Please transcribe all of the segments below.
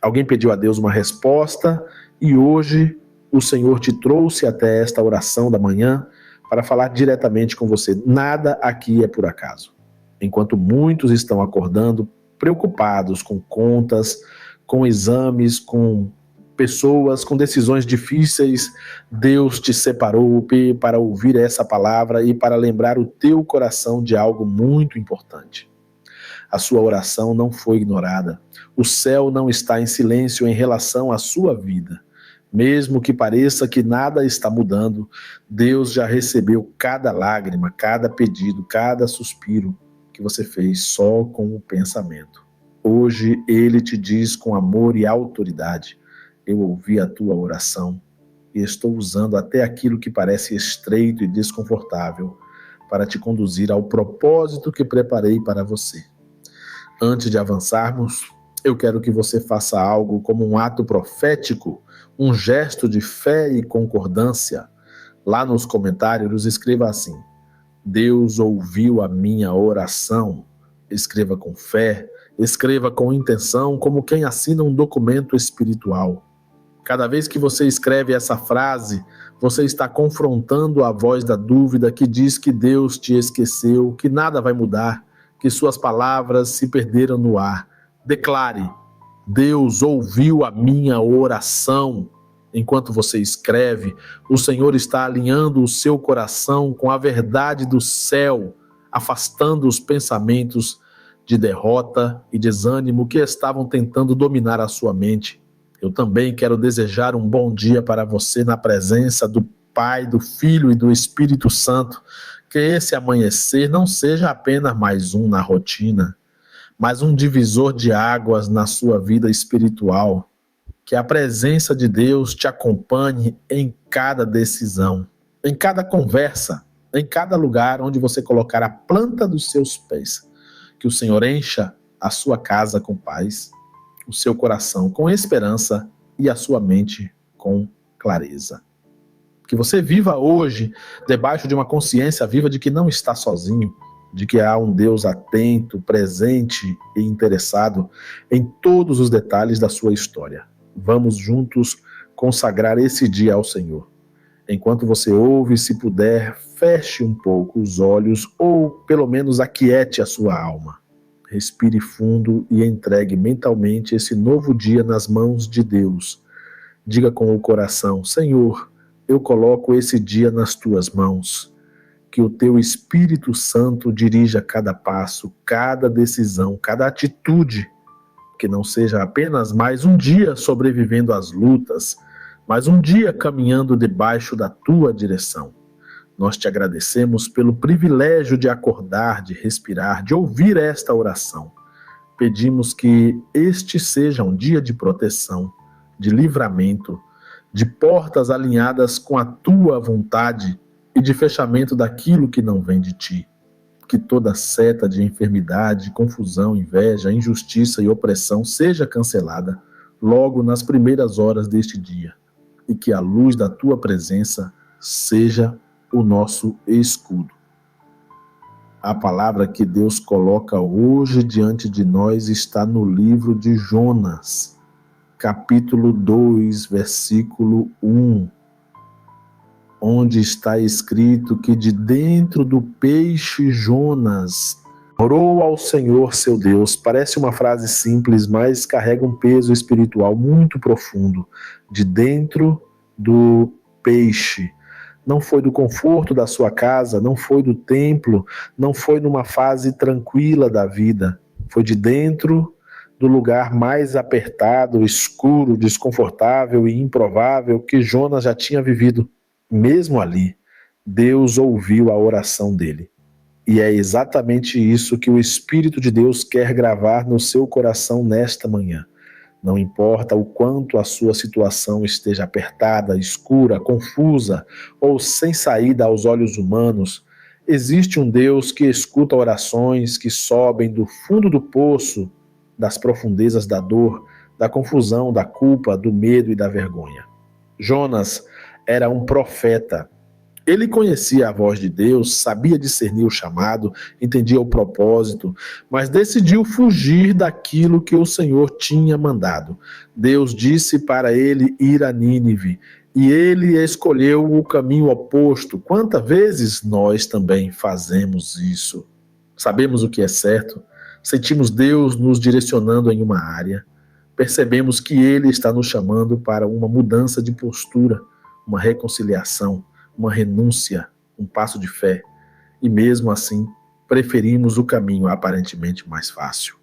Alguém pediu a Deus uma resposta e hoje o Senhor te trouxe até esta oração da manhã para falar diretamente com você. Nada aqui é por acaso. Enquanto muitos estão acordando preocupados com contas, com exames, com pessoas, com decisões difíceis, Deus te separou para ouvir essa palavra e para lembrar o teu coração de algo muito importante. A sua oração não foi ignorada. O céu não está em silêncio em relação à sua vida. Mesmo que pareça que nada está mudando, Deus já recebeu cada lágrima, cada pedido, cada suspiro que você fez só com o pensamento. Hoje Ele te diz com amor e autoridade: eu ouvi a tua oração e estou usando até aquilo que parece estreito e desconfortável para te conduzir ao propósito que preparei para você. Antes de avançarmos, eu quero que você faça algo como um ato profético, um gesto de fé e concordância. Lá nos comentários, escreva assim: Deus ouviu a minha oração. Escreva com fé, escreva com intenção, como quem assina um documento espiritual. Cada vez que você escreve essa frase, você está confrontando a voz da dúvida que diz que Deus te esqueceu, que nada vai mudar, que suas palavras se perderam no ar. Declare: Deus ouviu a minha oração. Enquanto você escreve, o Senhor está alinhando o seu coração com a verdade do céu, afastando os pensamentos de derrota e desânimo que estavam tentando dominar a sua mente. Eu também quero desejar um bom dia para você na presença do Pai, do Filho e do Espírito Santo. Que esse amanhecer não seja apenas mais um na rotina, mas um divisor de águas na sua vida espiritual. Que a presença de Deus te acompanhe em cada decisão, em cada conversa, em cada lugar onde você colocar a planta dos seus pés. Que o Senhor encha a sua casa com paz, o seu coração com esperança e a sua mente com clareza. Que você viva hoje debaixo de uma consciência viva de que não está sozinho, de que há um Deus atento, presente e interessado em todos os detalhes da sua história. Vamos juntos consagrar esse dia ao Senhor. Enquanto você ouve, se puder, feche um pouco os olhos ou pelo menos aquiete a sua alma. Respire fundo e entregue mentalmente esse novo dia nas mãos de Deus. Diga com o coração: Senhor, eu coloco esse dia nas tuas mãos. Que o teu Espírito Santo dirija cada passo, cada decisão, cada atitude. Que não seja apenas mais um dia sobrevivendo às lutas, mas um dia caminhando debaixo da tua direção. Nós te agradecemos pelo privilégio de acordar, de respirar, de ouvir esta oração. Pedimos que este seja um dia de proteção, de livramento, de portas alinhadas com a tua vontade e de fechamento daquilo que não vem de ti. Que toda seta de enfermidade, confusão, inveja, injustiça e opressão seja cancelada logo nas primeiras horas deste dia. E que a luz da tua presença seja o nosso escudo. A palavra que Deus coloca hoje diante de nós está no livro de Jonas, capítulo 2, versículo 1, onde está escrito que de dentro do peixe Jonas orou ao Senhor seu Deus. Parece uma frase simples, mas carrega um peso espiritual muito profundo. De dentro do peixe. Não foi do conforto da sua casa, não foi do templo, não foi numa fase tranquila da vida. Foi de dentro do lugar mais apertado, escuro, desconfortável e improvável que Jonas já tinha vivido. Mesmo ali, Deus ouviu a oração dele. E é exatamente isso que o Espírito de Deus quer gravar no seu coração nesta manhã. Não importa o quanto a sua situação esteja apertada, escura, confusa ou sem saída aos olhos humanos, existe um Deus que escuta orações que sobem do fundo do poço, das profundezas da dor, da confusão, da culpa, do medo e da vergonha. Jonas era um profeta. Ele conhecia a voz de Deus, sabia discernir o chamado, entendia o propósito, mas decidiu fugir daquilo que o Senhor tinha mandado. Deus disse para ele ir a Nínive, e ele escolheu o caminho oposto. Quantas vezes nós também fazemos isso? Sabemos o que é certo, sentimos Deus nos direcionando em uma área, percebemos que Ele está nos chamando para uma mudança de postura, uma reconciliação, uma renúncia, um passo de fé, e mesmo assim preferimos o caminho aparentemente mais fácil.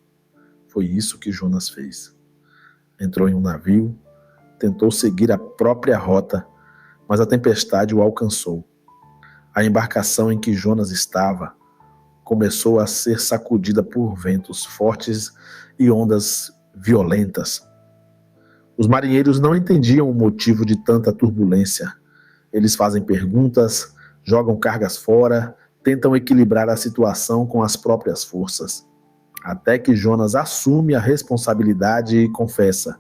Foi isso que Jonas fez. Entrou em um navio, tentou seguir a própria rota, mas a tempestade o alcançou. A embarcação em que Jonas estava começou a ser sacudida por ventos fortes e ondas violentas. Os marinheiros não entendiam o motivo de tanta turbulência. Eles fazem perguntas, jogam cargas fora, tentam equilibrar a situação com as próprias forças. Até que Jonas assume a responsabilidade e confessa: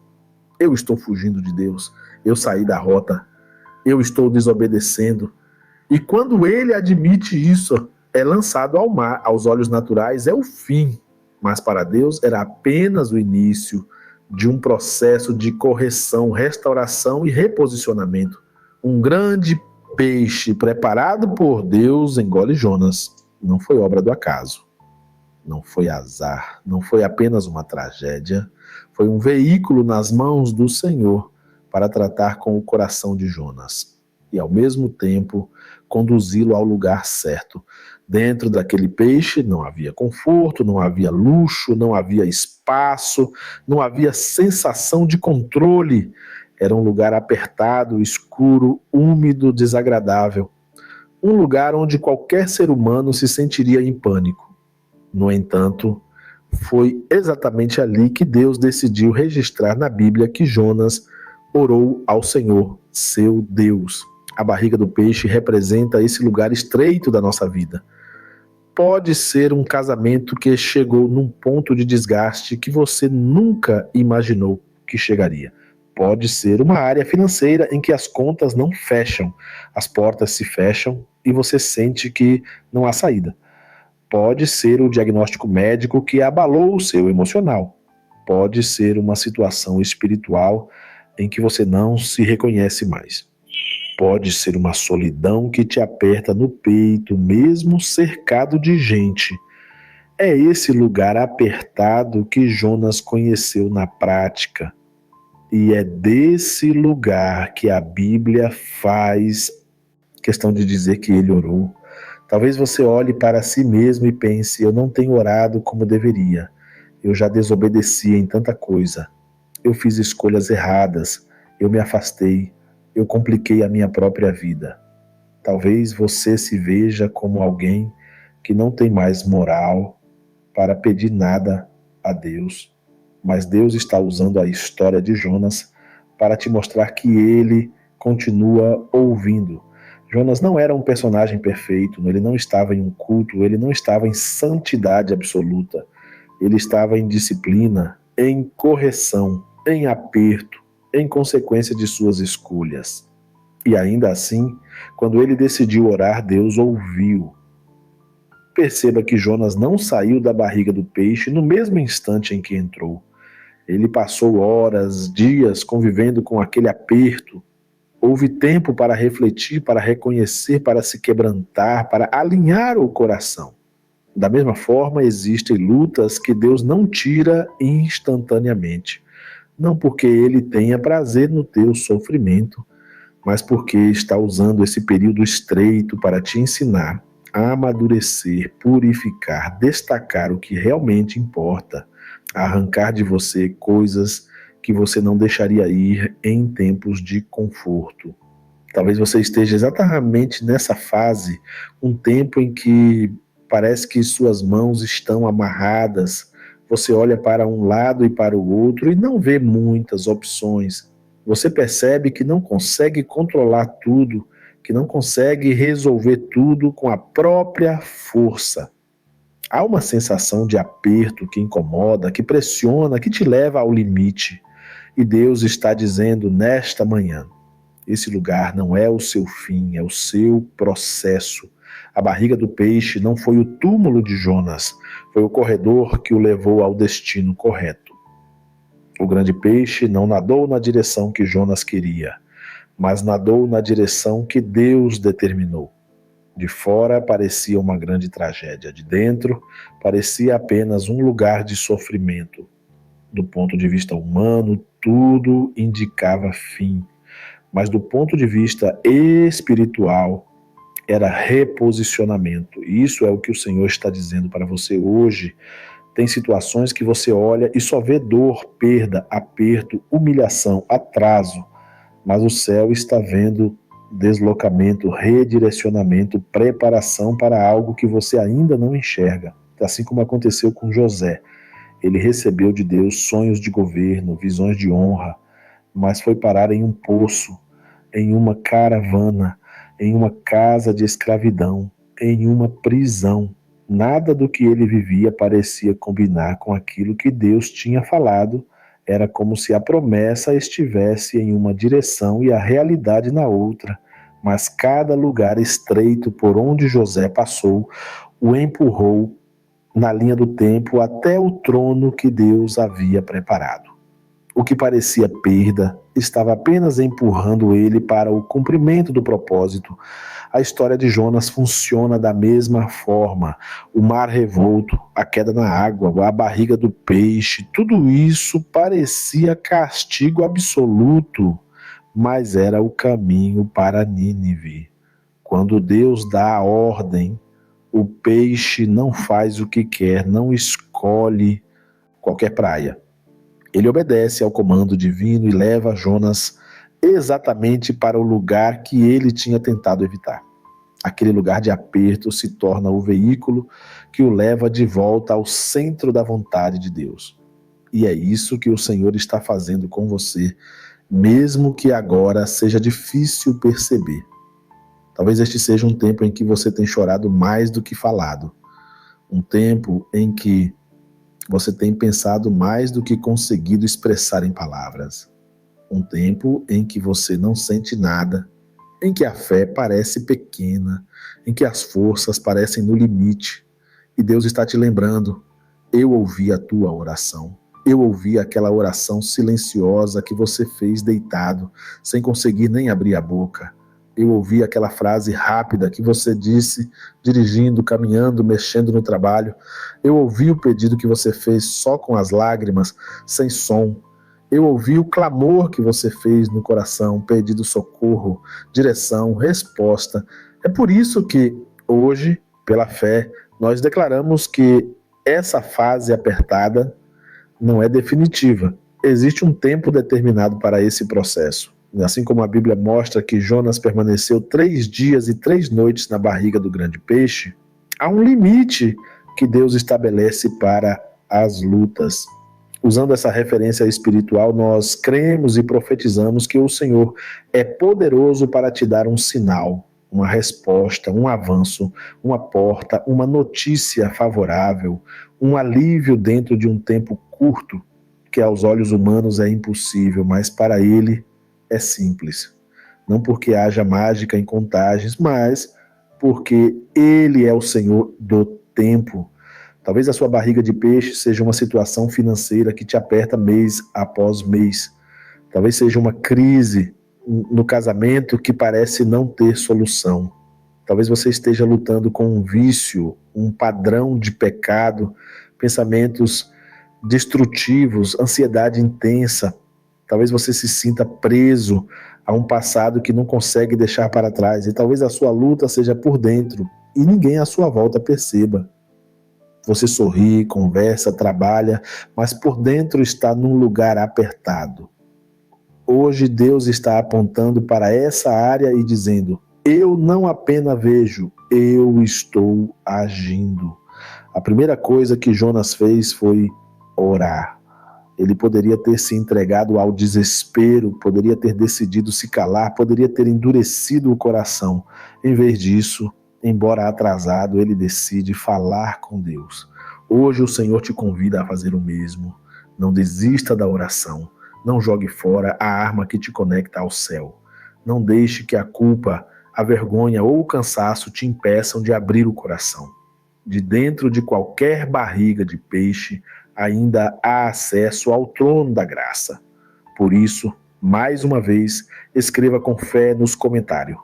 eu estou fugindo de Deus, eu saí da rota, eu estou desobedecendo. E quando ele admite isso, é lançado ao mar. Aos olhos naturais é o fim, mas para Deus era apenas o início de um processo de correção, restauração e reposicionamento. Um grande peixe preparado por Deus engole Jonas. Não foi obra do acaso, não foi azar, não foi apenas uma tragédia, foi um veículo nas mãos do Senhor para tratar com o coração de Jonas e, ao mesmo tempo, conduzi-lo ao lugar certo. Dentro daquele peixe não havia conforto, não havia luxo, não havia espaço, não havia sensação de controle. Era um lugar apertado, escuro, úmido, desagradável. Um lugar onde qualquer ser humano se sentiria em pânico. No entanto, foi exatamente ali que Deus decidiu registrar na Bíblia que Jonas orou ao Senhor, seu Deus. A barriga do peixe representa esse lugar estreito da nossa vida. Pode ser um casamento que chegou num ponto de desgaste que você nunca imaginou que chegaria. Pode ser uma área financeira em que as contas não fecham, as portas se fecham e você sente que não há saída. Pode ser o diagnóstico médico que abalou o seu emocional. Pode ser uma situação espiritual em que você não se reconhece mais. Pode ser uma solidão que te aperta no peito, mesmo cercado de gente. É esse lugar apertado que Jonas conheceu na prática. E é desse lugar que a Bíblia faz questão de dizer que ele orou. Talvez você olhe para si mesmo e pense: eu não tenho orado como deveria. Eu já desobedeci em tanta coisa. Eu fiz escolhas erradas. Eu me afastei. Eu compliquei a minha própria vida. Talvez você se veja como alguém que não tem mais moral para pedir nada a Deus. Mas Deus está usando a história de Jonas para te mostrar que ele continua ouvindo. Jonas não era um personagem perfeito, ele não estava em um culto, ele não estava em santidade absoluta. Ele estava em disciplina, em correção, em aperto, em consequência de suas escolhas. E ainda assim, quando ele decidiu orar, Deus ouviu. Perceba que Jonas não saiu da barriga do peixe no mesmo instante em que entrou. Ele passou horas, dias convivendo com aquele aperto. Houve tempo para refletir, para reconhecer, para se quebrantar, para alinhar o coração. Da mesma forma, existem lutas que Deus não tira instantaneamente. Não porque ele tenha prazer no teu sofrimento, mas porque está usando esse período estreito para te ensinar a amadurecer, purificar, destacar o que realmente importa, arrancar de você coisas que você não deixaria ir em tempos de conforto. Talvez você esteja exatamente nessa fase, um tempo em que parece que suas mãos estão amarradas. Você olha para um lado e para o outro e não vê muitas opções. Você percebe que não consegue controlar tudo, que não consegue resolver tudo com a própria força. Há uma sensação de aperto que incomoda, que pressiona, que te leva ao limite. E Deus está dizendo nesta manhã: Esse lugar não é o seu fim, é o seu processo. A barriga do peixe não foi o túmulo de Jonas, foi o corredor que o levou ao destino correto. O grande peixe não nadou na direção que Jonas queria, mas nadou na direção que Deus determinou. De fora parecia uma grande tragédia, de dentro parecia apenas um lugar de sofrimento. Do ponto de vista humano, tudo indicava fim, mas do ponto de vista espiritual, era reposicionamento. E isso é o que o Senhor está dizendo para você hoje. Tem situações que você olha e só vê dor, perda, aperto, humilhação, atraso, mas o céu está vendo deslocamento, redirecionamento, preparação para algo que você ainda não enxerga. Assim como aconteceu com José. Ele recebeu de Deus sonhos de governo, visões de honra, mas foi parar em um poço, em uma caravana, em uma casa de escravidão, em uma prisão. Nada do que ele vivia parecia combinar com aquilo que Deus tinha falado. Era como se a promessa estivesse em uma direção e a realidade na outra. Mas cada lugar estreito por onde José passou o empurrou na linha do tempo até o trono que Deus havia preparado. O que parecia perda estava apenas empurrando ele para o cumprimento do propósito. A história de Jonas funciona da mesma forma. O mar revolto, a queda na água, a barriga do peixe, tudo isso parecia castigo absoluto, mas era o caminho para Nínive. Quando Deus dá a ordem, o peixe não faz o que quer, não escolhe qualquer praia. Ele obedece ao comando divino e leva Jonas exatamente para o lugar que ele tinha tentado evitar. Aquele lugar de aperto se torna o veículo que o leva de volta ao centro da vontade de Deus. E é isso que o Senhor está fazendo com você, mesmo que agora seja difícil perceber. Talvez este seja um tempo em que você tem chorado mais do que falado. Um tempo em que você tem pensado mais do que conseguido expressar em palavras. Um tempo em que você não sente nada, em que a fé parece pequena, em que as forças parecem no limite. E Deus está te lembrando: eu ouvi a tua oração. Eu ouvi aquela oração silenciosa que você fez deitado, sem conseguir nem abrir a boca. Eu ouvi aquela frase rápida que você disse dirigindo, caminhando, mexendo no trabalho. Eu ouvi o pedido que você fez só com as lágrimas, sem som. Eu ouvi o clamor que você fez no coração, pedido socorro, direção, resposta. É por isso que hoje, pela fé, nós declaramos que essa fase apertada não é definitiva. Existe um tempo determinado para esse processo. Assim como a Bíblia mostra que Jonas permaneceu 3 dias e 3 noites na barriga do grande peixe, há um limite que Deus estabelece para as lutas. Usando essa referência espiritual, nós cremos e profetizamos que o Senhor é poderoso para te dar um sinal, uma resposta, um avanço, uma porta, uma notícia favorável, um alívio dentro de um tempo curto, que aos olhos humanos é impossível, mas para Ele é simples. Não porque haja mágica em contagens, mas porque Ele é o Senhor do tempo. Talvez a sua barriga de peixe seja uma situação financeira que te aperta mês após mês. Talvez seja uma crise no casamento que parece não ter solução. Talvez você esteja lutando com um vício, um padrão de pecado, pensamentos destrutivos, ansiedade intensa. Talvez você se sinta preso a um passado que não consegue deixar para trás. E talvez a sua luta seja por dentro e ninguém à sua volta perceba. Você sorri, conversa, trabalha, mas por dentro está num lugar apertado. Hoje Deus está apontando para essa área e dizendo: eu não apenas vejo, eu estou agindo. A primeira coisa que Jonas fez foi orar. Ele poderia ter se entregado ao desespero, poderia ter decidido se calar, poderia ter endurecido o coração. Em vez disso, embora atrasado, ele decide falar com Deus. Hoje o Senhor te convida a fazer o mesmo. Não desista da oração. Não jogue fora a arma que te conecta ao céu. Não deixe que a culpa, a vergonha ou o cansaço te impeçam de abrir o coração. De dentro de qualquer barriga de peixe, ainda há acesso ao trono da graça. Por isso, mais uma vez, escreva com fé nos comentários: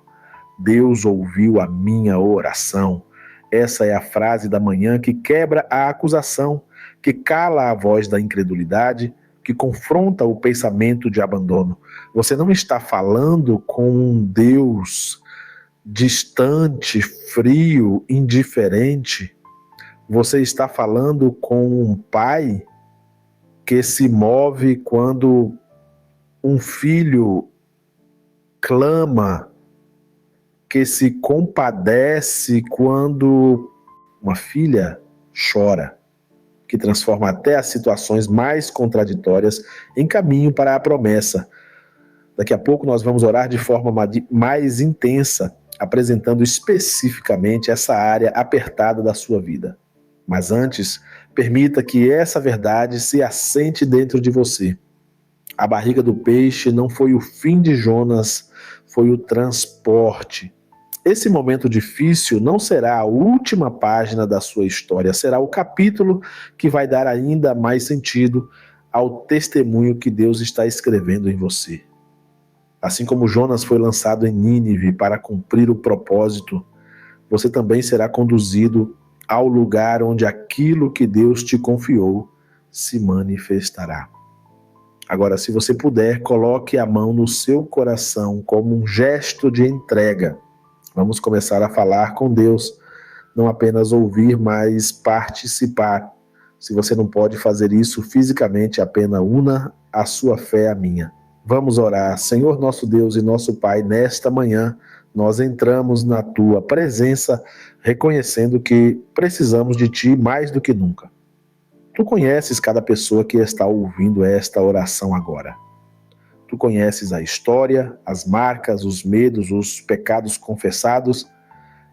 Deus ouviu a minha oração. Essa é a frase da manhã que quebra a acusação, que cala a voz da incredulidade, que confronta o pensamento de abandono. Você não está falando com um Deus distante, frio, indiferente. Você está falando com um pai que se move quando um filho clama, que se compadece quando uma filha chora, que transforma até as situações mais contraditórias em caminho para a promessa. Daqui a pouco nós vamos orar de forma mais intensa, apresentando especificamente essa área apertada da sua vida. Mas antes, permita que essa verdade se assente dentro de você. A barriga do peixe não foi o fim de Jonas, foi o transporte. Esse momento difícil não será a última página da sua história, será o capítulo que vai dar ainda mais sentido ao testemunho que Deus está escrevendo em você. Assim como Jonas foi lançado em Nínive para cumprir o propósito, você também será conduzido ao lugar onde aquilo que Deus te confiou se manifestará. Agora, se você puder, coloque a mão no seu coração como um gesto de entrega. Vamos começar a falar com Deus, não apenas ouvir, mas participar. Se você não pode fazer isso fisicamente, apenas una a sua fé à minha. Vamos orar. Senhor nosso Deus e nosso Pai, nesta manhã nós entramos na Tua presença, reconhecendo que precisamos de Ti mais do que nunca. Tu conheces cada pessoa que está ouvindo esta oração agora. Tu conheces a história, as marcas, os medos, os pecados confessados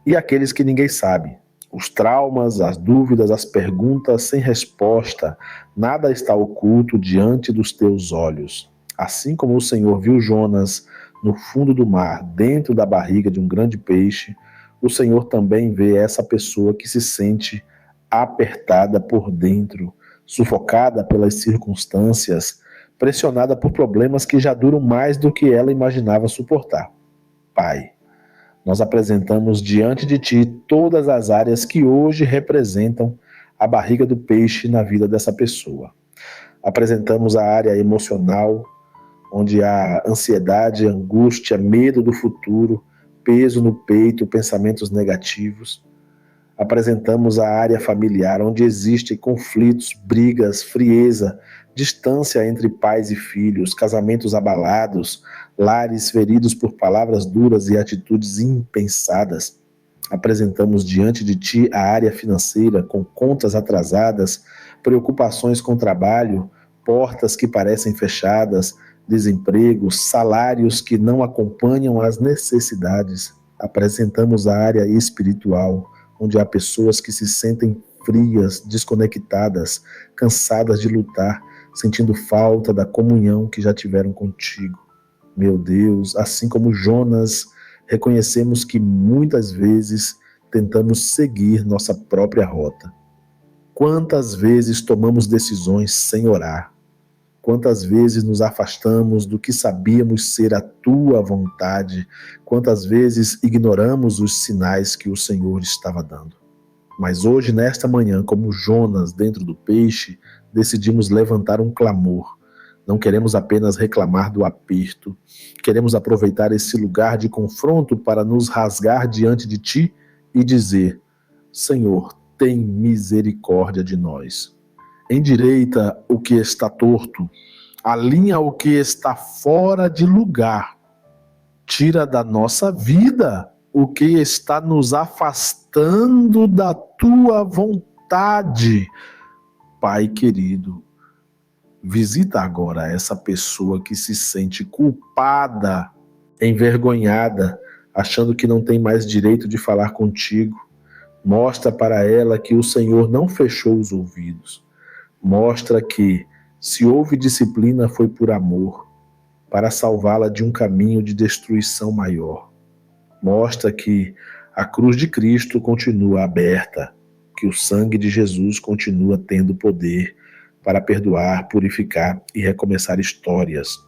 e aqueles que ninguém sabe. Os traumas, as dúvidas, as perguntas sem resposta. Nada está oculto diante dos teus olhos. Assim como o Senhor viu Jonas no fundo do mar, dentro da barriga de um grande peixe, o Senhor também vê essa pessoa que se sente apertada por dentro, sufocada pelas circunstâncias, pressionada por problemas que já duram mais do que ela imaginava suportar. Pai, nós apresentamos diante de Ti todas as áreas que hoje representam a barriga do peixe na vida dessa pessoa. Apresentamos a área emocional, onde há ansiedade, angústia, medo do futuro, peso no peito, pensamentos negativos. Apresentamos a área familiar, onde existem conflitos, brigas, frieza, distância entre pais e filhos, casamentos abalados, lares feridos por palavras duras e atitudes impensadas. Apresentamos diante de Ti a área financeira, com contas atrasadas, preocupações com trabalho, portas que parecem fechadas, desemprego, salários que não acompanham as necessidades. Apresentamos a área espiritual, onde há pessoas que se sentem frias, desconectadas, cansadas de lutar, sentindo falta da comunhão que já tiveram contigo. Meu Deus, assim como Jonas, reconhecemos que muitas vezes tentamos seguir nossa própria rota. Quantas vezes tomamos decisões sem orar? Quantas vezes nos afastamos do que sabíamos ser a Tua vontade? Quantas vezes ignoramos os sinais que o Senhor estava dando? Mas hoje, nesta manhã, como Jonas dentro do peixe, decidimos levantar um clamor. Não queremos apenas reclamar do aperto, queremos aproveitar esse lugar de confronto para nos rasgar diante de Ti e dizer: Senhor, tem misericórdia de nós. Endireita o que está torto, alinha o que está fora de lugar, tira da nossa vida o que está nos afastando da Tua vontade. Pai querido, visita agora essa pessoa que se sente culpada, envergonhada, achando que não tem mais direito de falar contigo. Mostra para ela que o Senhor não fechou os ouvidos. Mostra que, se houve disciplina, foi por amor. para salvá-la de um caminho de destruição maior. Mostra que a cruz de Cristo continua aberta, que o sangue de Jesus continua tendo poder para perdoar, purificar e recomeçar histórias.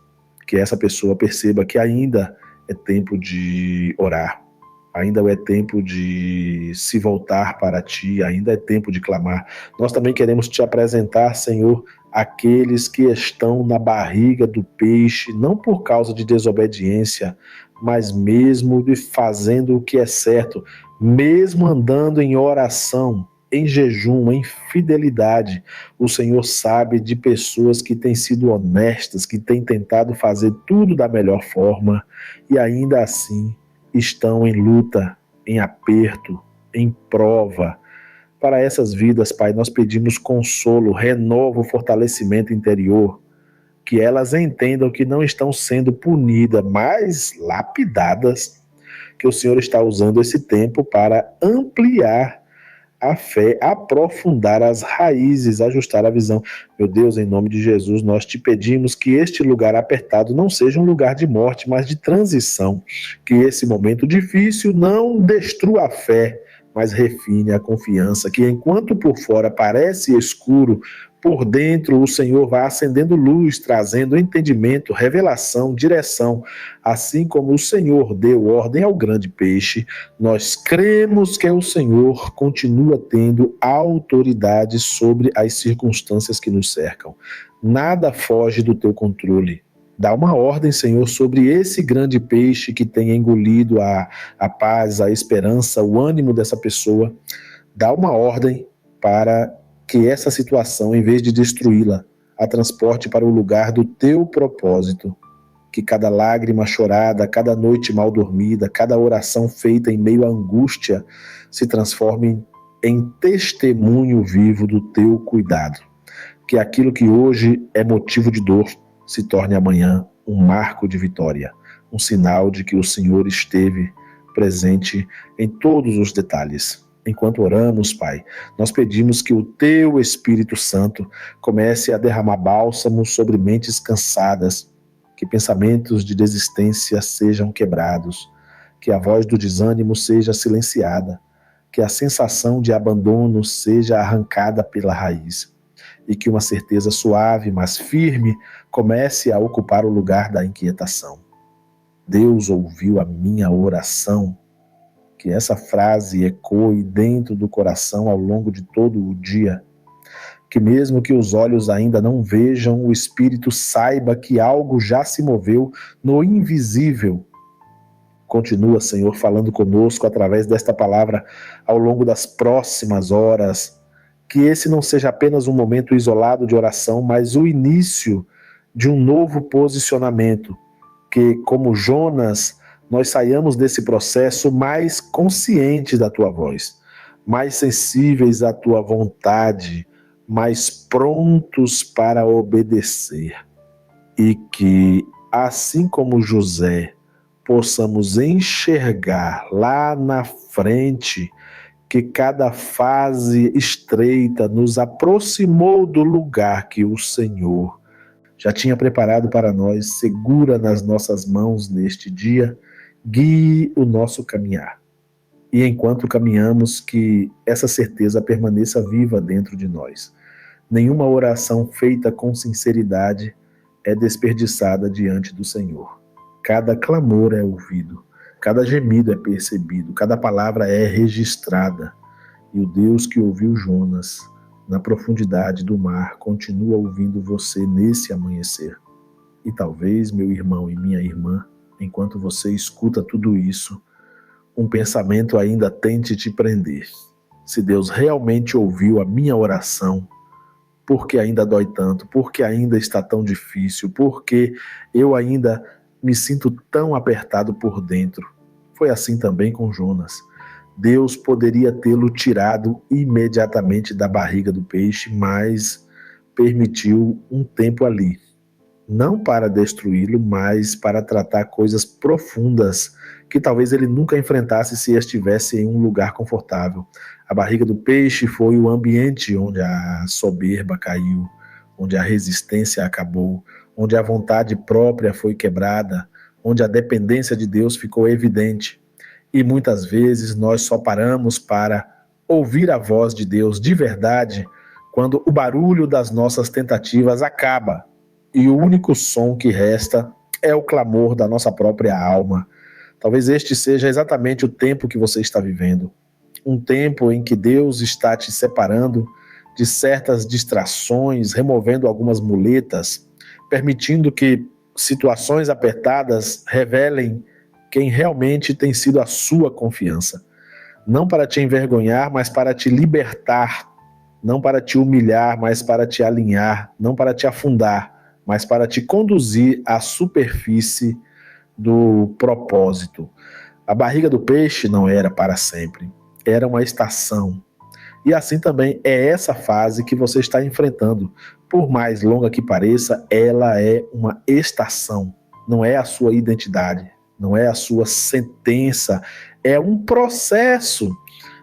Que essa pessoa perceba que ainda é tempo de orar, ainda é tempo de se voltar para ti, ainda é tempo de clamar. Nós também queremos te apresentar, Senhor, aqueles que estão na barriga do peixe, não por causa de desobediência, mas mesmo de fazendo o que é certo, mesmo andando em oração, em jejum, em fidelidade. O Senhor sabe de pessoas que têm sido honestas, que têm tentado fazer tudo da melhor forma e ainda assim estão em luta, em aperto, em prova. Para essas vidas, Pai, nós pedimos consolo, renovo, fortalecimento interior, que elas entendam que não estão sendo punidas, mas lapidadas, que o Senhor está usando esse tempo para ampliar a fé, aprofundar as raízes, ajustar a visão. Meu Deus, em nome de Jesus, nós te pedimos que este lugar apertado não seja um lugar de morte, mas de transição. Que esse momento difícil não destrua a fé, mas refine a confiança. Que enquanto por fora parece escuro, por dentro o Senhor vai acendendo luz, trazendo entendimento, revelação, direção. Assim como o Senhor deu ordem ao grande peixe, nós cremos que o Senhor continua tendo autoridade sobre as circunstâncias que nos cercam. Nada foge do teu controle. Dá uma ordem, Senhor, sobre esse grande peixe que tem engolido a paz, a esperança, o ânimo dessa pessoa. Dá uma ordem para que essa situação, em vez de destruí-la, a transporte para o lugar do teu propósito. Que cada lágrima chorada, cada noite mal dormida, cada oração feita em meio à angústia se transforme em testemunho vivo do teu cuidado. Que aquilo que hoje é motivo de dor se torne amanhã um marco de vitória, um sinal de que o Senhor esteve presente em todos os detalhes. Enquanto oramos, Pai, nós pedimos que o Teu Espírito Santo comece a derramar bálsamo sobre mentes cansadas, que pensamentos de desistência sejam quebrados, que a voz do desânimo seja silenciada, que a sensação de abandono seja arrancada pela raiz e que uma certeza suave, mas firme, comece a ocupar o lugar da inquietação. Deus ouviu a minha oração. Que essa frase ecoe dentro do coração ao longo de todo o dia. Que mesmo que os olhos ainda não vejam, o Espírito saiba que algo já se moveu no invisível. Continua, Senhor, falando conosco através desta palavra ao longo das próximas horas. Que esse não seja apenas um momento isolado de oração, mas o início de um novo posicionamento. Que, como Jonas, nós saiamos desse processo mais conscientes da tua voz, mais sensíveis à tua vontade, mais prontos para obedecer. E que, assim como José, possamos enxergar lá na frente que cada fase estreita nos aproximou do lugar que o Senhor já tinha preparado para nós, segura nas nossas mãos neste dia, guie o nosso caminhar. E enquanto caminhamos, que essa certeza permaneça viva dentro de nós. Nenhuma oração feita com sinceridade é desperdiçada diante do Senhor. Cada clamor é ouvido, cada gemido é percebido, cada palavra é registrada. E o Deus que ouviu Jonas na profundidade do mar continua ouvindo você nesse amanhecer. E talvez, meu irmão e minha irmã, enquanto você escuta tudo isso, um pensamento ainda tente te prender. Se Deus realmente ouviu a minha oração, por que ainda dói tanto? Por que ainda está tão difícil? Por que eu ainda me sinto tão apertado por dentro? Foi assim também com Jonas. Deus poderia tê-lo tirado imediatamente da barriga do peixe, mas permitiu um tempo ali. Não para destruí-lo, mas para tratar coisas profundas que talvez ele nunca enfrentasse se estivesse em um lugar confortável. A barriga do peixe foi o ambiente onde a soberba caiu, onde a resistência acabou, onde a vontade própria foi quebrada, onde a dependência de Deus ficou evidente. E muitas vezes nós só paramos para ouvir a voz de Deus de verdade quando o barulho das nossas tentativas acaba e o único som que resta é o clamor da nossa própria alma. Talvez este seja exatamente o tempo que você está vivendo. Um tempo em que Deus está te separando de certas distrações, removendo algumas muletas, permitindo que situações apertadas revelem quem realmente tem sido a sua confiança. Não para te envergonhar, mas para te libertar. Não para te humilhar, mas para te alinhar. Não para te afundar, mas para te conduzir à superfície do propósito. A barriga do peixe não era para sempre, era uma estação. E assim também é essa fase que você está enfrentando. Por mais longa que pareça, ela é uma estação, não é a sua identidade, não é a sua sentença, é um processo.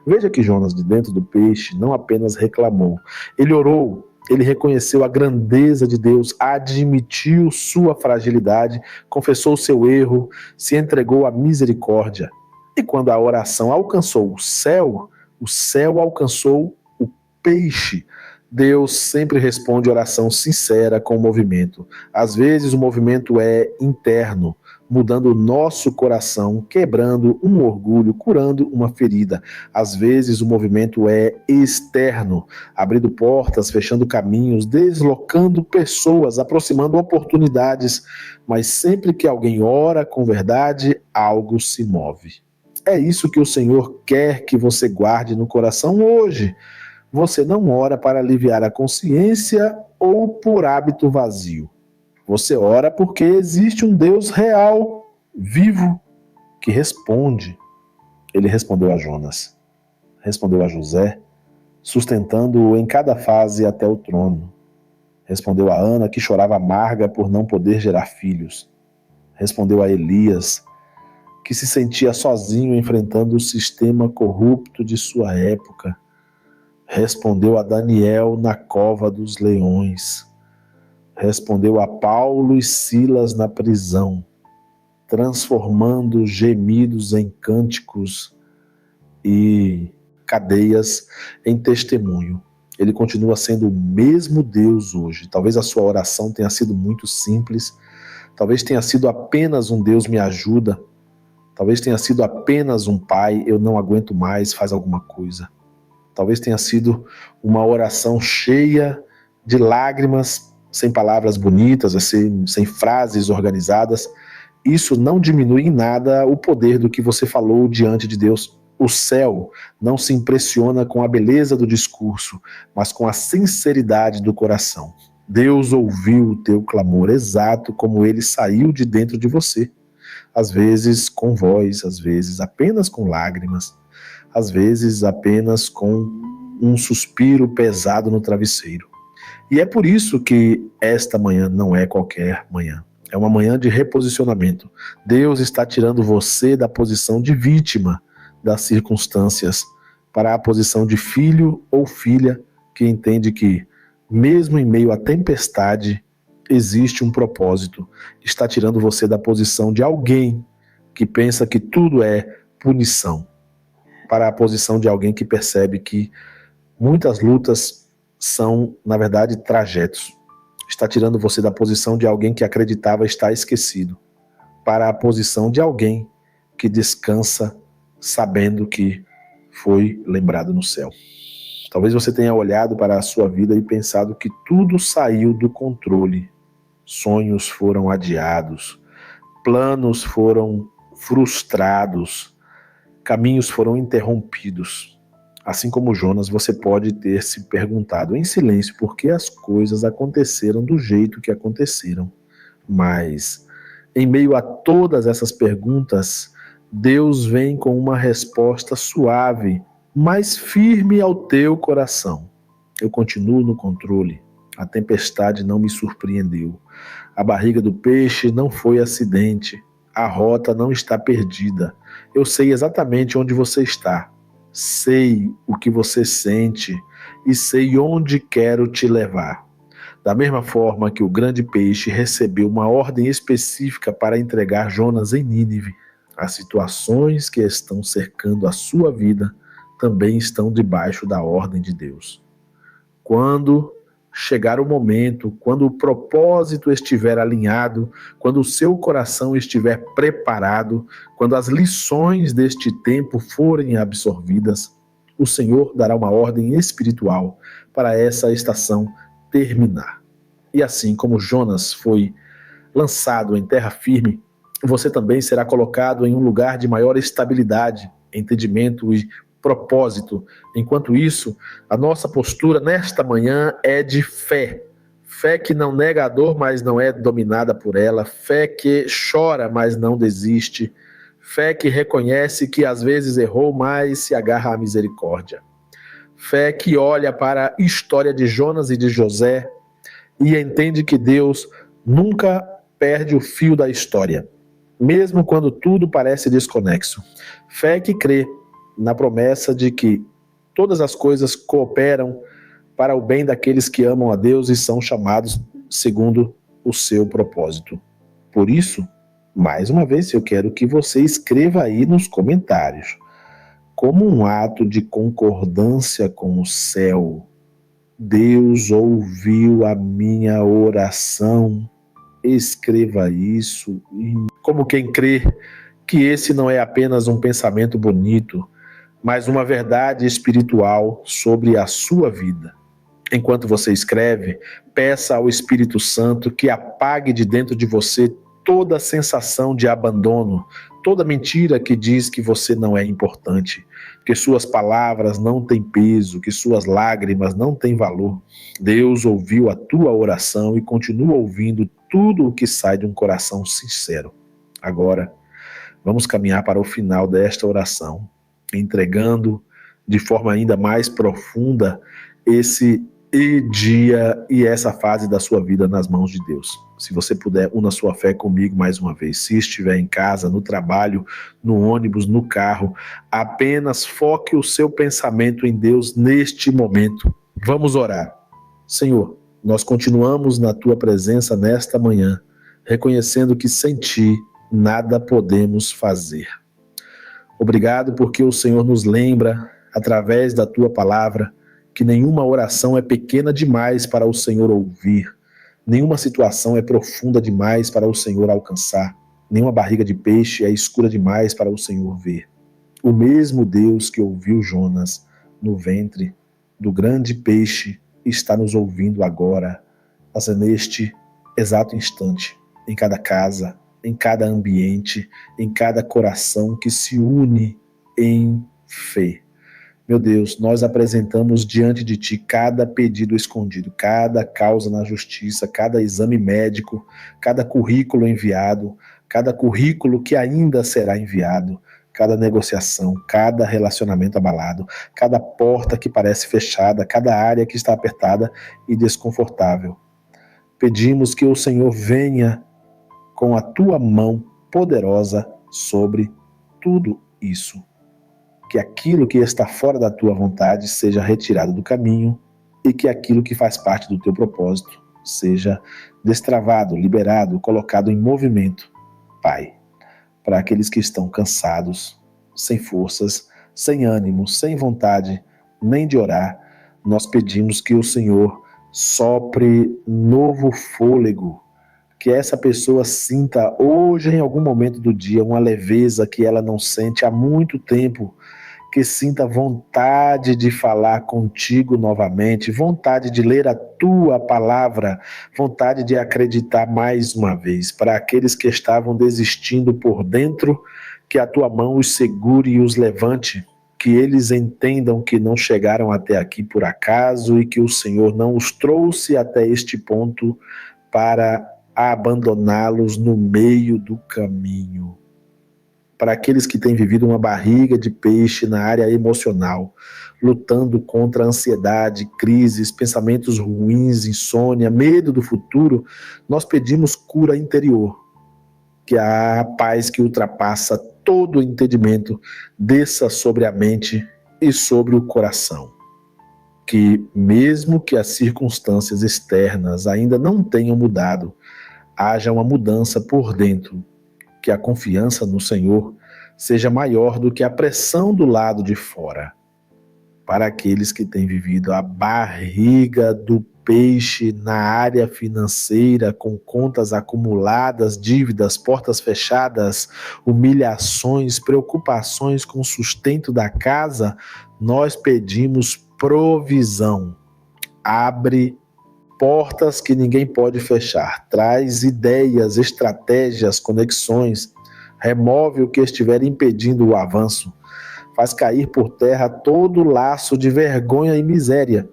Veja que Jonas, de dentro do peixe, não apenas reclamou, ele orou, ele reconheceu a grandeza de Deus, admitiu sua fragilidade, confessou seu erro, se entregou à misericórdia. E quando a oração alcançou o céu alcançou o peixe. Deus sempre responde oração sincera com movimento. Às vezes o movimento é interno, mudando o nosso coração, quebrando um orgulho, curando uma ferida. Às vezes o movimento é externo, abrindo portas, fechando caminhos, deslocando pessoas, aproximando oportunidades. Mas sempre que alguém ora com verdade, algo se move. É isso que o Senhor quer que você guarde no coração hoje. Você não ora para aliviar a consciência ou por hábito vazio. Você ora porque existe um Deus real, vivo, que responde. Ele respondeu a Jonas, respondeu a José, sustentando-o em cada fase até o trono. Respondeu a Ana, que chorava amarga por não poder gerar filhos. Respondeu a Elias, que se sentia sozinho enfrentando o sistema corrupto de sua época. Respondeu a Daniel na cova dos leões. Respondeu a Paulo e Silas na prisão, transformando gemidos em cânticos e cadeias em testemunho. Ele continua sendo o mesmo Deus hoje. Talvez a sua oração tenha sido muito simples, talvez tenha sido apenas um Deus me ajuda, talvez tenha sido apenas um pai, eu não aguento mais, faz alguma coisa. Talvez tenha sido uma oração cheia de lágrimas, sem palavras bonitas, sem frases organizadas. Isso não diminui em nada o poder do que você falou diante de Deus. O céu não se impressiona com a beleza do discurso, mas com a sinceridade do coração. Deus ouviu o teu clamor exato como ele saiu de dentro de você. Às vezes com voz, às vezes apenas com lágrimas, às vezes apenas com um suspiro pesado no travesseiro. E é por isso que esta manhã não é qualquer manhã. É uma manhã de reposicionamento. Deus está tirando você da posição de vítima das circunstâncias para a posição de filho ou filha que entende que, mesmo em meio à tempestade, existe um propósito. Está tirando você da posição de alguém que pensa que tudo é punição, para a posição de alguém que percebe que muitas lutas são, na verdade, trajetos. Está tirando você da posição de alguém que acreditava estar esquecido, para a posição de alguém que descansa sabendo que foi lembrado no céu. Talvez você tenha olhado para a sua vida e pensado que tudo saiu do controle. Sonhos foram adiados, planos foram frustrados, caminhos foram interrompidos. Assim como Jonas, você pode ter se perguntado em silêncio por que as coisas aconteceram do jeito que aconteceram. Mas, em meio a todas essas perguntas, Deus vem com uma resposta suave, mas firme ao teu coração. Eu continuo no controle. A tempestade não me surpreendeu. A barriga do peixe não foi acidente. A rota não está perdida. Eu sei exatamente onde você está. Sei o que você sente e sei onde quero te levar. Da mesma forma que o grande peixe recebeu uma ordem específica para entregar Jonas em Nínive, as situações que estão cercando a sua vida também estão debaixo da ordem de Deus. Quando chegar o momento, quando o propósito estiver alinhado, quando o seu coração estiver preparado, quando as lições deste tempo forem absorvidas, o Senhor dará uma ordem espiritual para essa estação terminar. E assim como Jonas foi lançado em terra firme, você também será colocado em um lugar de maior estabilidade, entendimento e propósito. Enquanto isso, a nossa postura nesta manhã é de fé. Fé que não nega a dor, mas não é dominada por ela. Fé que chora, mas não desiste. Fé que reconhece que às vezes errou, mas se agarra à misericórdia. Fé que olha para a história de Jonas e de José e entende que Deus nunca perde o fio da história, mesmo quando tudo parece desconexo. Fé que crê na promessa de que todas as coisas cooperam para o bem daqueles que amam a Deus e são chamados segundo o seu propósito. Por isso, mais uma vez, eu quero que você escreva aí nos comentários, como um ato de concordância com o céu: Deus ouviu a minha oração. Escreva isso, como quem crê que esse não é apenas um pensamento bonito, mas uma verdade espiritual sobre a sua vida. Enquanto você escreve, peça ao Espírito Santo que apague de dentro de você toda a sensação de abandono, toda mentira que diz que você não é importante, que suas palavras não têm peso, que suas lágrimas não têm valor. Deus ouviu a tua oração e continua ouvindo tudo o que sai de um coração sincero. Agora, vamos caminhar para o final desta oração, entregando de forma ainda mais profunda esse dia e essa fase da sua vida nas mãos de Deus. Se você puder, una sua fé comigo mais uma vez. Se estiver em casa, no trabalho, no ônibus, no carro, apenas foque o seu pensamento em Deus neste momento. Vamos orar. Senhor, nós continuamos na tua presença nesta manhã, reconhecendo que sem ti nada podemos fazer. Obrigado porque o Senhor nos lembra, através da tua palavra, que nenhuma oração é pequena demais para o Senhor ouvir, nenhuma situação é profunda demais para o Senhor alcançar, nenhuma barriga de peixe é escura demais para o Senhor ver. O mesmo Deus que ouviu Jonas no ventre do grande peixe está nos ouvindo agora, mas neste exato instante, em cada casa, em cada ambiente, em cada coração que se une em fé. Meu Deus, nós apresentamos diante de Ti cada pedido escondido, cada causa na justiça, cada exame médico, cada currículo enviado, cada currículo que ainda será enviado, cada negociação, cada relacionamento abalado, cada porta que parece fechada, cada área que está apertada e desconfortável. Pedimos que o Senhor venha com a Tua mão poderosa sobre tudo isso. Que aquilo que está fora da tua vontade seja retirado do caminho e que aquilo que faz parte do teu propósito seja destravado, liberado, colocado em movimento, Pai, para aqueles que estão cansados, sem forças, sem ânimo, sem vontade nem de orar, nós pedimos que o Senhor sopre novo fôlego, que essa pessoa sinta hoje, em algum momento do dia, uma leveza que ela não sente há muito tempo, que sinta vontade de falar contigo novamente, vontade de ler a tua palavra, vontade de acreditar mais uma vez. Para aqueles que estavam desistindo por dentro, que a tua mão os segure e os levante, que eles entendam que não chegaram até aqui por acaso e que o Senhor não os trouxe até este ponto para abandoná-los no meio do caminho. Para aqueles que têm vivido uma barriga de peixe na área emocional, lutando contra a ansiedade, crises, pensamentos ruins, insônia, medo do futuro, nós pedimos cura interior, que a paz que ultrapassa todo o entendimento desça sobre a mente e sobre o coração. que mesmo que as circunstâncias externas ainda não tenham mudado, haja uma mudança por dentro, que a confiança no Senhor seja maior do que a pressão do lado de fora. Para aqueles que têm vivido a barriga do peixe na área financeira, com contas acumuladas, dívidas, portas fechadas, humilhações, preocupações com o sustento da casa, nós pedimos provisão. Abre portas que ninguém pode fechar. Traz ideias, estratégias, conexões. Remove o que estiver impedindo o avanço. Faz cair por terra todo laço de vergonha e miséria.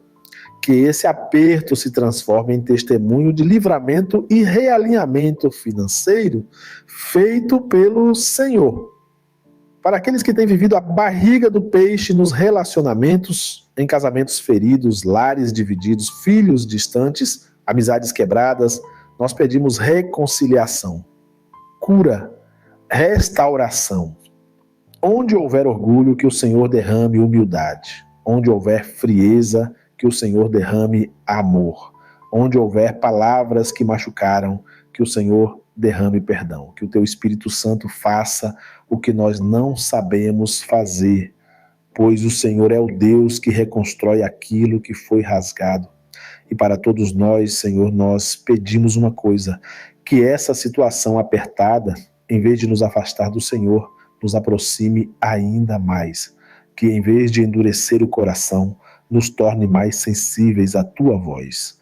Que esse aperto se transforme em testemunho de livramento e realinhamento financeiro feito pelo Senhor. Para aqueles que têm vivido a barriga do peixe nos relacionamentos, em casamentos feridos, lares divididos, filhos distantes, amizades quebradas, nós pedimos reconciliação, cura, restauração. Onde houver orgulho, que o Senhor derrame humildade. Onde houver frieza, que o Senhor derrame amor. Onde houver palavras que machucaram, que o Senhor derrame perdão. Que o teu Espírito Santo faça o que nós não sabemos fazer, pois o Senhor é o Deus que reconstrói aquilo que foi rasgado. E para todos nós, Senhor, nós pedimos uma coisa, que essa situação apertada, em vez de nos afastar do Senhor, nos aproxime ainda mais, que em vez de endurecer o coração, nos torne mais sensíveis à tua voz,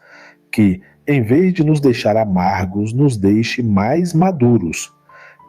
que em vez de nos deixar amargos, nos deixe mais maduros,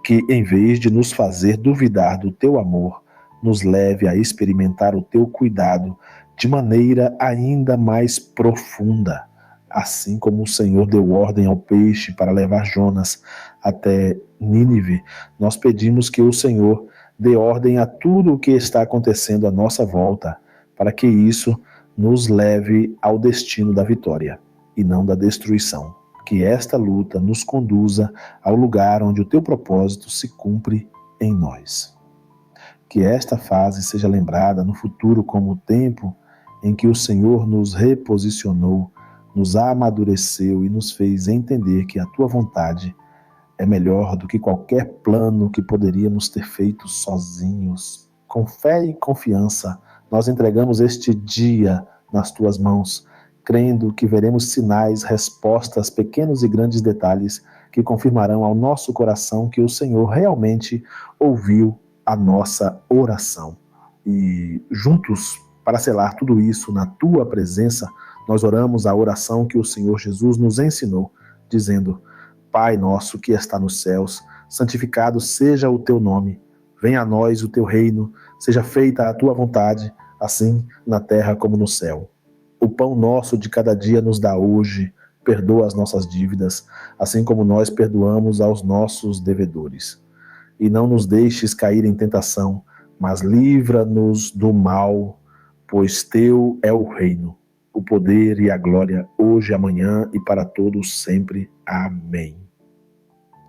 que em vez de nos fazer duvidar do teu amor, nos leve a experimentar o teu cuidado de maneira ainda mais profunda, assim como o Senhor deu ordem ao peixe para levar Jonas até Nínive. Nós pedimos que o Senhor dê ordem a tudo o que está acontecendo à nossa volta, para que isso nos leve ao destino da vitória e não da destruição. Que esta luta nos conduza ao lugar onde o teu propósito se cumpre em nós. Que esta fase seja lembrada no futuro como o tempo em que o Senhor nos reposicionou, nos amadureceu e nos fez entender que a tua vontade é melhor do que qualquer plano que poderíamos ter feito sozinhos. Com fé e confiança, nós entregamos este dia nas tuas mãos, crendo que veremos sinais, respostas, pequenos e grandes detalhes que confirmarão ao nosso coração que o Senhor realmente ouviu a nossa oração. E juntos, para selar tudo isso na tua presença, nós oramos a oração que o Senhor Jesus nos ensinou, dizendo: Pai nosso que está nos céus, santificado seja o teu nome. Venha a nós o teu reino, seja feita a tua vontade, assim na terra como no céu. O pão nosso de cada dia nos dá hoje, perdoa as nossas dívidas, assim como nós perdoamos aos nossos devedores. E não nos deixes cair em tentação, mas livra-nos do mal, pois teu é o reino, o poder e a glória, hoje, amanhã e para todos sempre. Amém.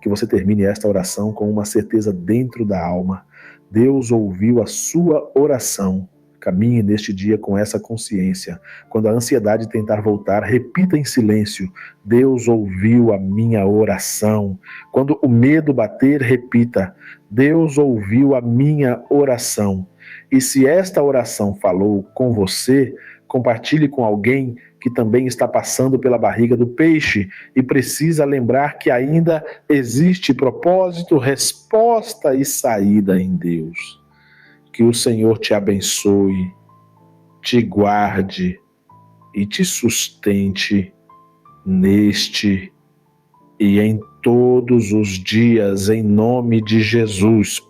Que você termine esta oração com uma certeza dentro da alma. Deus ouviu a sua oração. Caminhe neste dia com essa consciência. Quando a ansiedade tentar voltar, repita em silêncio: Deus ouviu a minha oração. Quando o medo bater, repita: Deus ouviu a minha oração. E se esta oração falou com você, compartilhe com alguém que também está passando pela barriga do peixe e precisa lembrar que ainda existe propósito, resposta e saída em Deus. Que o Senhor te abençoe, te guarde e te sustente neste e em todos os dias, em nome de Jesus.